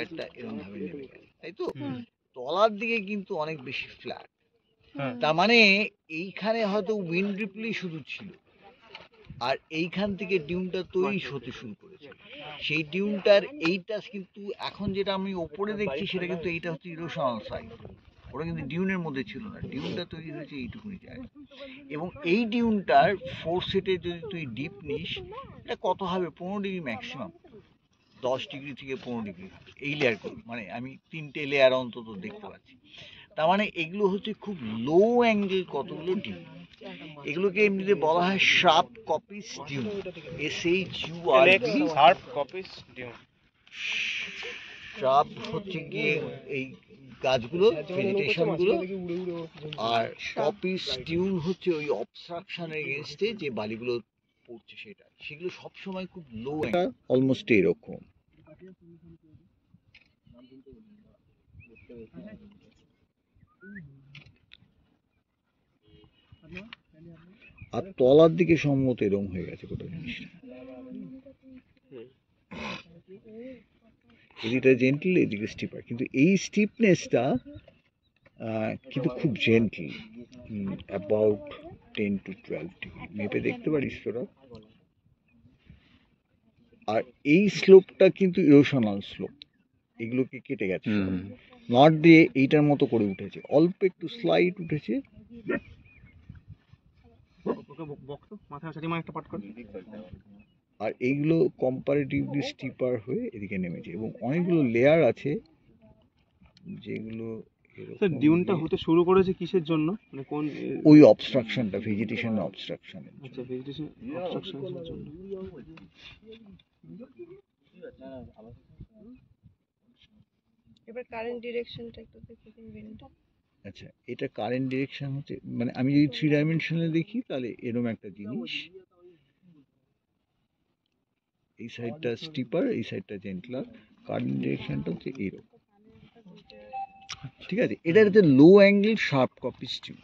একটা এরকম ভাবে নেমে গেছে, তাই তো? তলার দিকে কিন্তু অনেক বেশি ফ্ল্যাট। তার মানে এইখানে হয়তো উইন্ড রিপলি শুরু ছিল, আর এইখান থেকে ডিউনটা তৈরি হতে শুরু করেছে। সেই ডিউনটার এইটা কিন্তু এখন যেটা আমি ওপরে দেখছি সেটা কিন্তু এইটা হচ্ছে ইরোশনাল সাইড। ওটা কিন্তু ডিউনের মধ্যে ছিল না, ডিউনটা তৈরি হয়েছে এইটুকুনি জায়গা। এবং এই ডিউনটার 4 সেটে যদি তুই ডিপ নিস, এটা কত হবে? 15 ডিগ্রি ম্যাক্সিমাম, 10 ডিগ্রি থেকে 15 ডিগ্রি এই লেয়ারগুলো, মানে আমি 3টে লেয়ার অন্তত দেখতে পাচ্ছি। তার মানে এগুলো হচ্ছে খুব লো অ্যাঙ্গেল কতগুলো ডিউন। এগুলোকে এমনিতে বলা হয় শার্প কপিস ডিউন, শার্প হচ্ছে গিয়ে এই গাছগুলো, ভেজিটেশন গুলো, আর কপিস ডিউন হচ্ছে ওই অবস্ট্রাকশনের এগেনস্টে যে বালিগুলো পড়ছে সেটা, সেগুলো সবসময় খুব লো অ্যাঙ্গেল, অলমোস্ট এরকম। আর তলার দিকে সম্মত এরকম হয়ে গেছে গোটা জিনিসটা। এদিকটা জেন্টল, এদিকে স্টিপার, কিন্তু এই স্টিপনেসটা কিন্তু খুব জেন্টল, অ্যাবাউট 10 to 12 ডিগ্রি। মেপে দেখতে পারিস তোরা। আর এই স্লোপটা কিন্তু ইরোশনাল স্লোপ, এগুলোকে কেটে গেছে, নট দিয়ে এইটার মতো করে উঠেছে, অল্প একটু স্লাইড উঠেছে। আর এইগুলো কম্পারেটিভলি স্টিপার হয়ে এদিকে নেমেছে, এবং অনেকগুলো লেয়ার আছে যেগুলো ডিউনটা হতে শুরু করেছে কিসের জন্য, মানে কোন ওই অবস্ট্রাকশনটা, ভেজিটেশন অবস্ট্রাকশন। আচ্ছা, ভেজিটেশন অবস্ট্রাকশনের জন্য। এবার কারেন্ট ডিরেকশনটা একটু দেখে দিন উইন্ডটা। আচ্ছা, এটা কারেন্ট ডিরেকশন হচ্ছে, মানে আমি যদি 3 ডাইমেনশনে দেখি তাহলে এরকম একটা জিনিস, এই সাইডটা স্টিপার, এই সাইডটা জেন্টলার, কারেন্ট ডিরেকশনটা হচ্ছে এইরকম। ঠিক আছে, এটা হচ্ছে লো অ্যাঙ্গেল শার্প কপি স্টিপ।